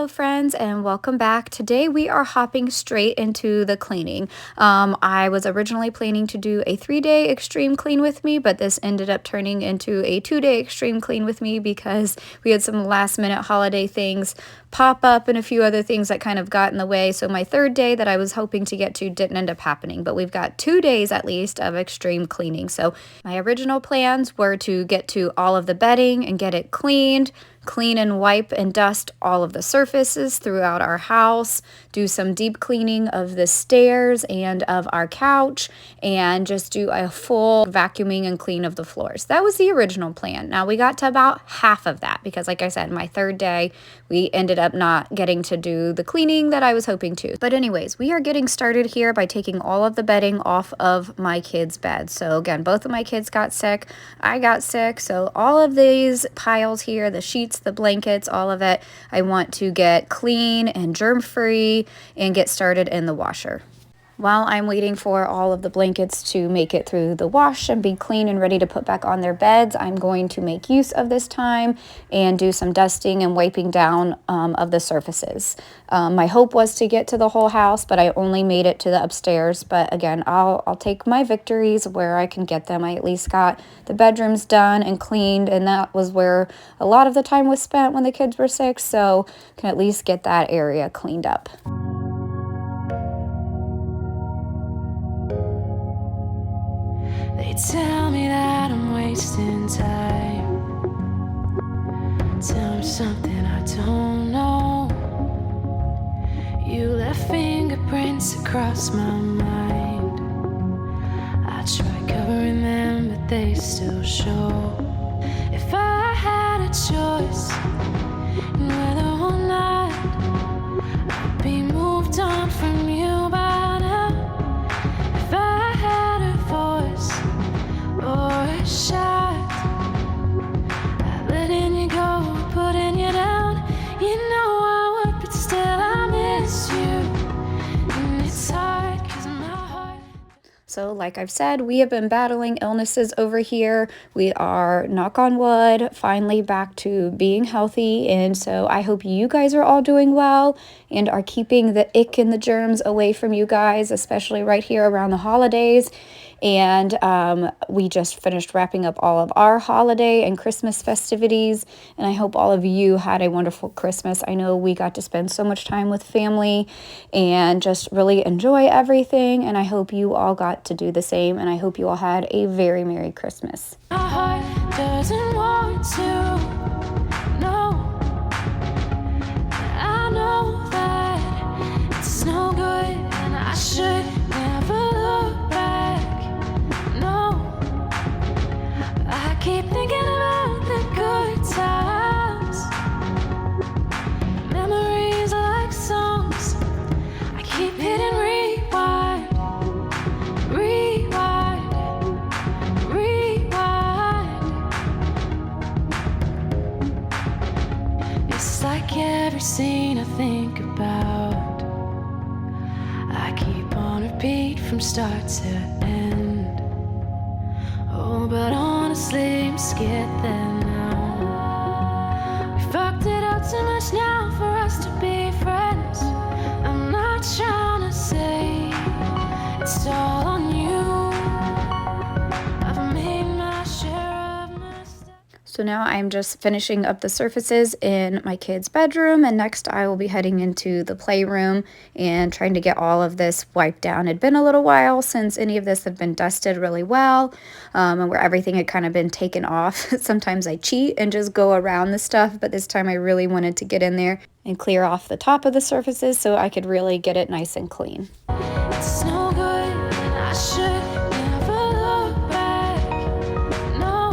Hello friends, and welcome back. Today we are hopping straight into the cleaning. I was originally planning to do a 3-day extreme clean with me, but this ended up turning into a 2-day extreme clean with me because we had some last minute holiday things pop up and a few other things that kind of got in the way. So my 3rd day that I was hoping to get to didn't end up happening, but we've got 2 days at least of extreme cleaning. So my original plans were to get to all of the bedding and get it cleaned, clean and wipe and dust all of the surfaces throughout our house, do some deep cleaning of the stairs and of our couch, and just do a full vacuuming and clean of the floors. That was the original plan. Now we got to about half of that because, like I said, my 3rd day, we ended up not getting to do the cleaning that I was hoping to. But anyways, we are getting started here by taking all of the bedding off of my kids' beds. So again, both of my kids got sick. I got sick. So all of these piles here, the sheets, the blankets, all of it, I want to get clean and germ-free and get started in the washer. While I'm waiting for all of the blankets to make it through the wash and be clean and ready to put back on their beds, I'm going to make use of this time and do some dusting and wiping down of the surfaces. My hope was to get to the whole house, but I only made it to the upstairs. But again, I'll take my victories where I can get them. I at least got the bedrooms done and cleaned, and that was where a lot of the time was spent when the kids were sick, so can at least get that area cleaned up. They tell me that I'm wasting time. Tell me something I don't know. You left fingerprints across my mind. I try covering them, but they still show. If I had a choice, whether or not, I'd be moved on from you by now. If I had a voice or a shot at letting you go, putting you down, you know I would, but still I miss you, and it's hard 'cause my heart. So like I've said, we have been battling illnesses over here. We are, knock on wood, finally back to being healthy. And so I hope you guys are all doing well and are keeping the ick and the germs away from you guys, especially right here around the holidays. And we just finished wrapping up all of our holiday and Christmas festivities, and I hope all of you had a wonderful Christmas. I know we got to spend so much time with family and just really enjoy everything, and I hope you all got to do the same, and I hope you all had a very Merry Christmas. My heart doesn't want to, no. I know that it's no good, and I should never look back. No, I keep thinking about the good times. Memories are like songs. I keep hitting rewind, rewind, rewind. It's like every scene I think about, I keep on repeat from start to end. Oh, but honestly, I'm scared that now we fucked it up too much now for us to be friends. I'm not trying to say it's all on you. I've made my share of mistakes. So now I'm just finishing up the surfaces in my kids' bedroom, and next I will be heading into the playroom and trying to get all of this wiped down. It'd been a little while since any of this had been dusted really well, and where everything had kind of been taken off. Sometimes I cheat and just go around the stuff, but this time I really wanted to get in there and clear off the top of the surfaces so I could really get it nice and clean. It's no good, and I should never look back. No,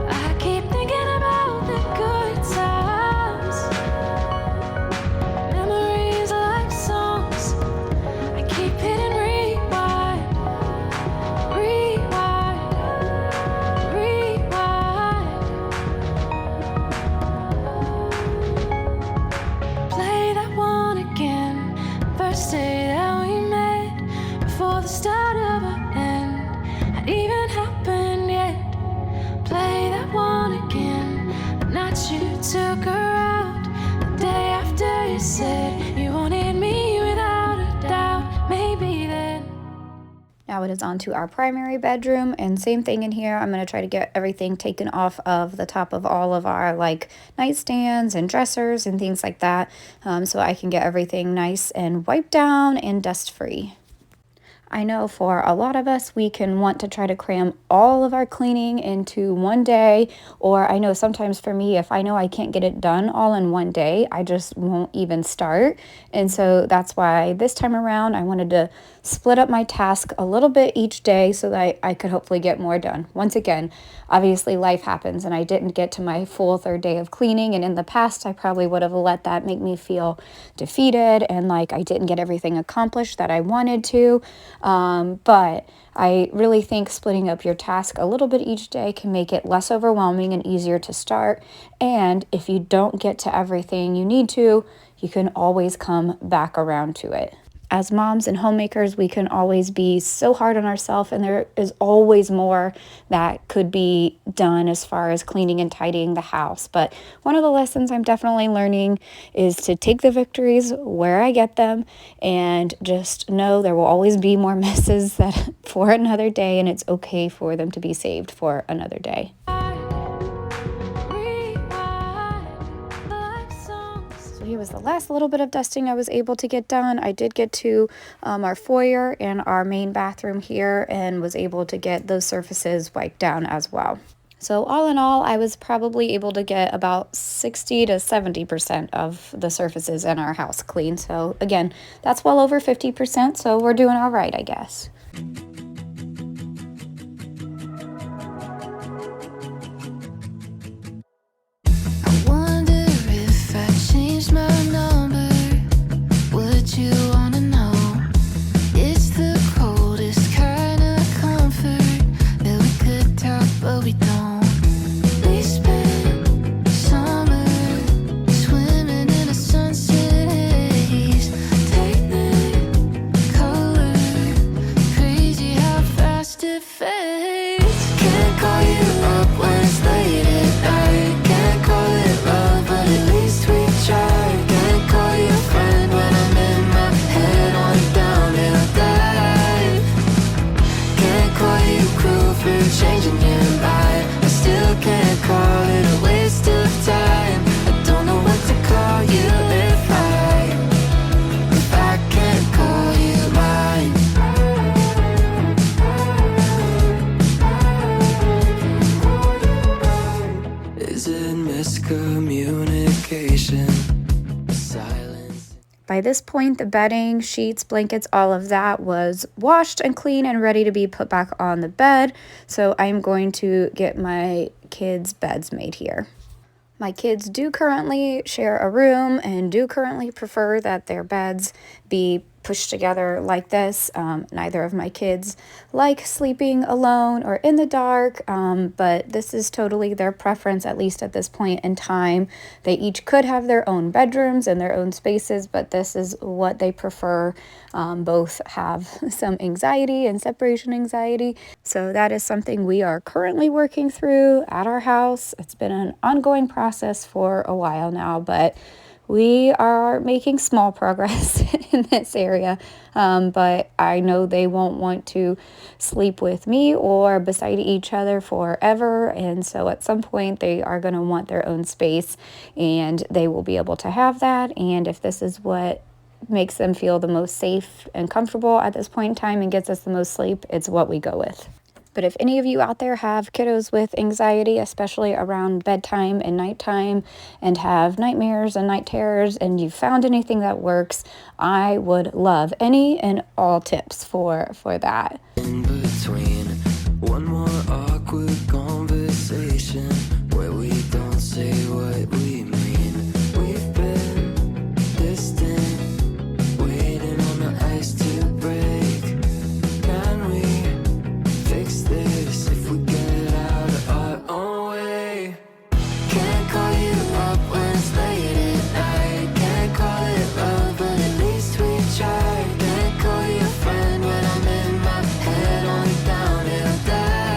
I keep thinking about the good times. Memories are like songs. I keep hitting rewind, rewind, rewind. Play that one again. First day that we met, before the start of our end had even happened yet. Play that one again. The night you took her out, the Now it is on to our primary bedroom, and same thing in here. I'm going to try to get everything taken off of the top of all of our like nightstands and dressers and things like that, so I can get everything nice and wiped down and dust free. I know for a lot of us, we can want to try to cram all of our cleaning into one day, or I know sometimes for me, if I know I can't get it done all in one day, I just won't even start. And so that's why this time around, I wanted to split up my task a little bit each day so that I could hopefully get more done. Once again, obviously life happens and I didn't get to my full third day of cleaning, and in the past I probably would have let that make me feel defeated and like I didn't get everything accomplished that I wanted to. But I really think splitting up your task a little bit each day can make it less overwhelming and easier to start. And if you don't get to everything you need to, you can always come back around to it. As moms and homemakers, we can always be so hard on ourselves, and there is always more that could be done as far as cleaning and tidying the house. But one of the lessons I'm definitely learning is to take the victories where I get them and just know there will always be more messes that for another day, and it's okay for them to be saved for another day. Here was the last little bit of dusting I was able to get done. I did get to our foyer and our main bathroom here and was able to get those surfaces wiped down as well. So all in all, I was probably able to get about 60 to 70% of the surfaces in our house clean. So again, that's well over 50%, so we're doing all right, I guess. By this point, the bedding, sheets, blankets, all of that was washed and clean and ready to be put back on the bed. So I'm going to get my kids' beds made here. My kids do currently share a room and do currently prefer that their beds be pushed together like this. Neither of my kids like sleeping alone or in the dark, but this is totally their preference, at least at this point in time. They each could have their own bedrooms and their own spaces, but this is what they prefer. Both have some anxiety and separation anxiety, so that is something we are currently working through at our house. It's been an ongoing process for a while now, but we are making small progress in this area, but I know they won't want to sleep with me or beside each other forever, and so at some point they are going to want their own space, and they will be able to have that. And if this is what makes them feel the most safe and comfortable at this point in time and gets us the most sleep, it's what we go with. But if any of you out there have kiddos with anxiety, especially around bedtime and nighttime, and have nightmares and night terrors, and you found anything that works, I would love any and all tips for that. In between, one more awkward conversation where we don't say what we mean. We've been distant, waiting on the ice to break. Can we fix this if we get out of our own way? Can't call you up when it's late at night. Can't call it love, but at least we tried. Can't call you a friend when I'm in my head on a downhill dive.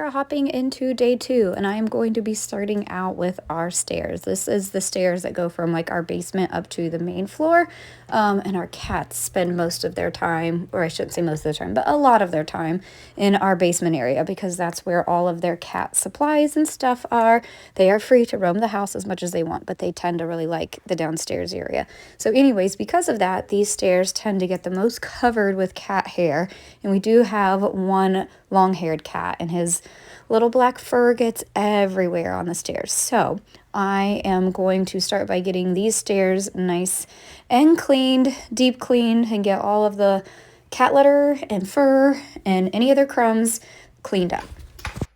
are hopping into day 2, and I am going to be starting out with our stairs. This is the stairs that go from like our basement up to the main floor, and our cats spend most of their time, or I shouldn't say most of the time, but a lot of their time in our basement area because that's where all of their cat supplies and stuff are. They are free to roam the house as much as they want, but they tend to really like the downstairs area. So anyways, because of that, these stairs tend to get the most covered with cat hair, and we do have one long-haired cat, and his little black fur gets everywhere on the stairs. So I am going to start by getting these stairs nice and cleaned, deep cleaned, and get all of the cat litter and fur and any other crumbs cleaned up.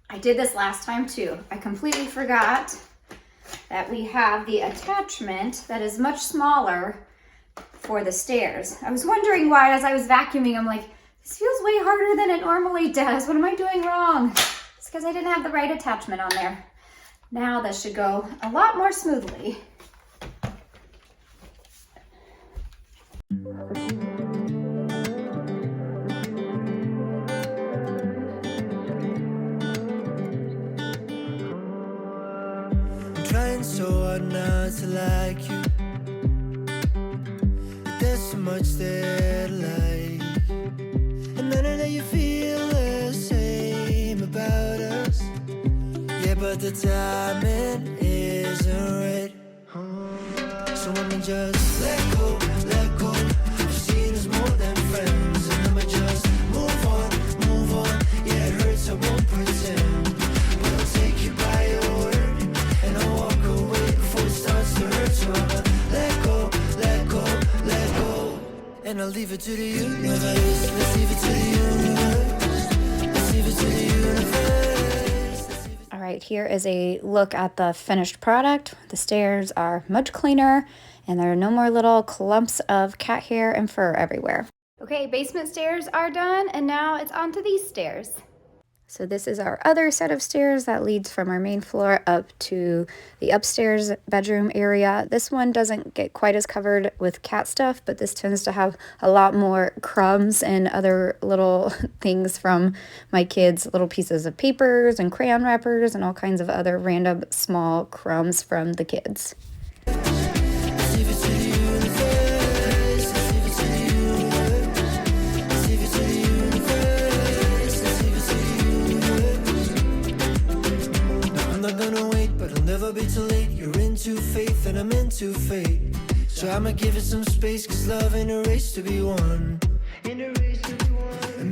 I did this last time too. I completely forgot that we have the attachment that is much smaller for the stairs. I was wondering why as I was vacuuming, I'm like, this feels way harder than it normally does. What am I doing wrong? It's because I didn't have the right attachment on there. Now this should go a lot more smoothly. I'm trying so hard not to like you. There's so much that I like, and I know that you feel the same about us. Yeah, but the timing isn't right. So I'ma just let go, let go. I've seen us more than friends, and I'ma just move on. Yeah, it hurts, I won't pretend, but I'll take you by your word, and I'll walk away before it starts to hurt. So I'ma let go, let go, let go, and I'll leave it to the universe. Let's leave it to the universe. Let's leave it to the universe. All right, here is a look at the finished product. The stairs are much cleaner, and there are no more little clumps of cat hair and fur everywhere. Okay, basement stairs are done, and now it's on to these stairs. So this is our other set of stairs that leads from our main floor up to the upstairs bedroom area. This one doesn't get quite as covered with cat stuff, but this tends to have a lot more crumbs and other little things from my kids, little pieces of papers and crayon wrappers and all kinds of other random small crumbs from the kids. Be too late, you're into faith and I'm into fate. So I'ma give it some space, cause love ain't a race to be won. And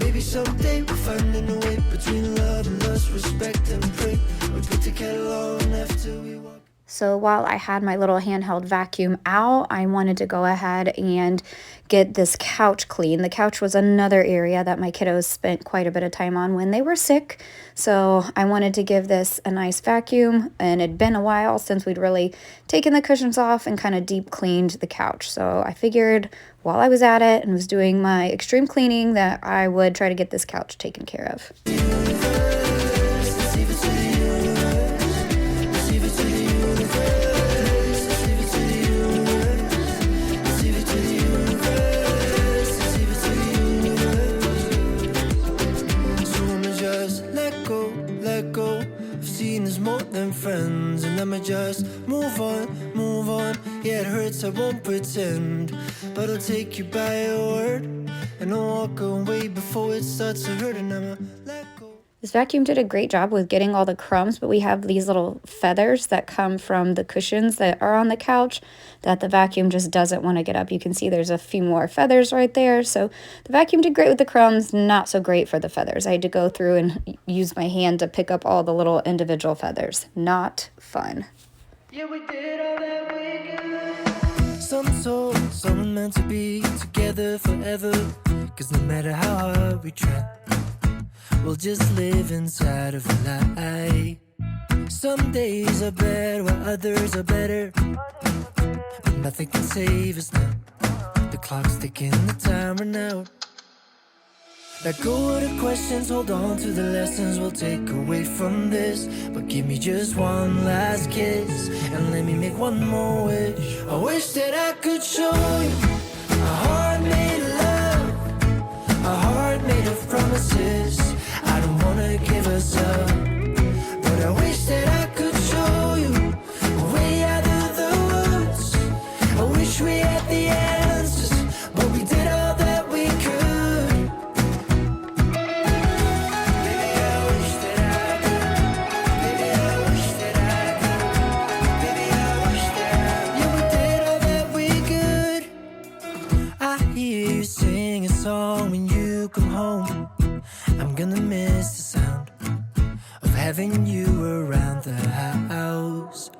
maybe someday we'll find a new way between love and lust, respect and pray. We put the kettle on after we walk. So while I had my little handheld vacuum out, I wanted to go ahead and get this couch clean. The couch was another area that my kiddos spent quite a bit of time on when they were sick. So I wanted to give this a nice vacuum, and it'd been a while since we'd really taken the cushions off and kind of deep cleaned the couch. So I figured while I was at it and was doing my extreme cleaning that I would try to get this couch taken care of. More than friends, and I'ma just move on. Yeah, it hurts, I won't pretend, but I'll take you by your word, and I'll walk away before it starts to hurt, and I'ma let go. This vacuum did a great job with getting all the crumbs, but we have these little feathers that come from the cushions that are on the couch that the vacuum just doesn't want to get up. You can see there's a few more feathers right there. So the vacuum did great with the crumbs, not so great for the feathers. I had to go through and use my hand to pick up all the little individual feathers. Not fun. Yeah, we did all that we could. Some soul, some meant to be together forever, cause no matter how hard we try, we'll just live inside of a lie. Some days are bad while others are better, but nothing can save us now. The clock's ticking, the time run out. Let go of the questions, hold on to the lessons we'll take away from this. But give me just one last kiss, and let me make one more wish. I wish that I could show you a heart made of love, a heart made of promises. I don't don't wanna give us up, but I wish that I could show you a way out of the woods. I wish we had the answers, but we did all that we could. Baby, I wish that I could. Baby, I wish that I could. Baby, I wish that I could. Yeah, we did all that we could. I hear you sing a song when you come home. I'm gonna miss the sound of having you around the house.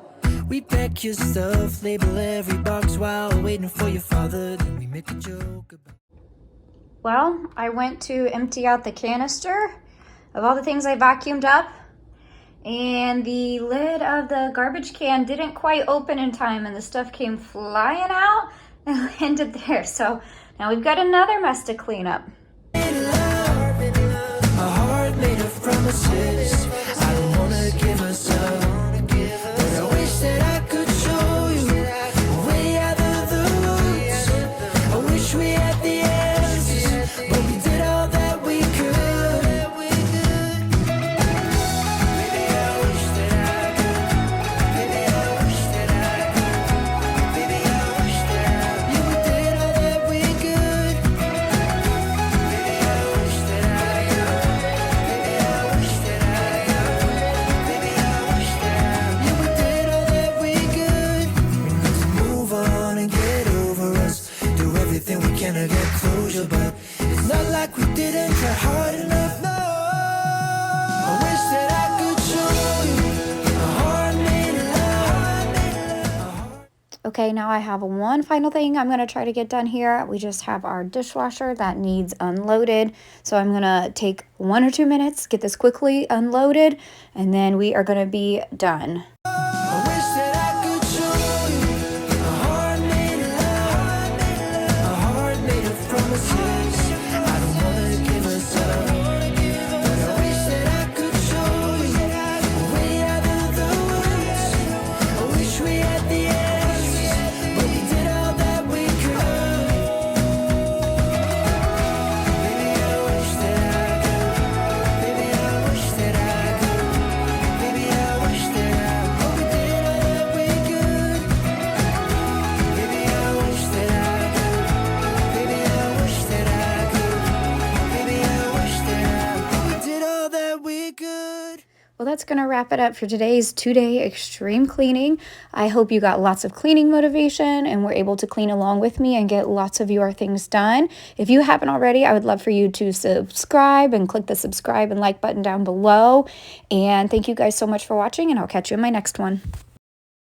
We pack your stuff, label every box while waiting for your father. Then we make a joke about. Well, I went to empty out the canister of all the things I vacuumed up, and the lid of the garbage can didn't quite open in time, and the stuff came flying out and landed there. So now we've got another mess to clean up. A heart made of promises. I don't wanna give us up, but I wish that I could show you a way out of the woods. I wish we had the answers, but we did all that we could. Baby, I wish that I could. Baby, I wish that I could. Baby, I wish that I could. Yeah, we did all that we could. Baby, I wish that I could. Baby, I wish that I could. Baby, I wish that I could. Yeah, we did all that we could. We need to move on and get over us. Do everything we can to get closure, but it's not like we didn't try hard enough. No, I wish that I could show you a heart made of love. Okay, now I have one final thing I'm going to try to get done here. We just have our dishwasher that needs unloaded. So I'm going to take 1 or 2 minutes, get this quickly unloaded, and then we are going to be done. I wish that I could show you a heart made of love, a heart made of promises. I don't wanna give us up, but I wish that I could show you a way out of the woods. I wish we had the answers, but we did all that we could. Baby, I wish that I could. Baby, I wish that I could. Baby, I wish that I could. But we did all that we could. Baby, I wish that I could. Baby, I wish that I could. Baby, I wish that I could. But we did all that we could. Well, that's going to wrap it up for today's 2-day extreme cleaning. I hope you got lots of cleaning motivation and were able to clean along with me and get lots of your things done. If you haven't already, I would love for you to subscribe and click the subscribe and like button down below. And thank you guys so much for watching, and I'll catch you in my next one.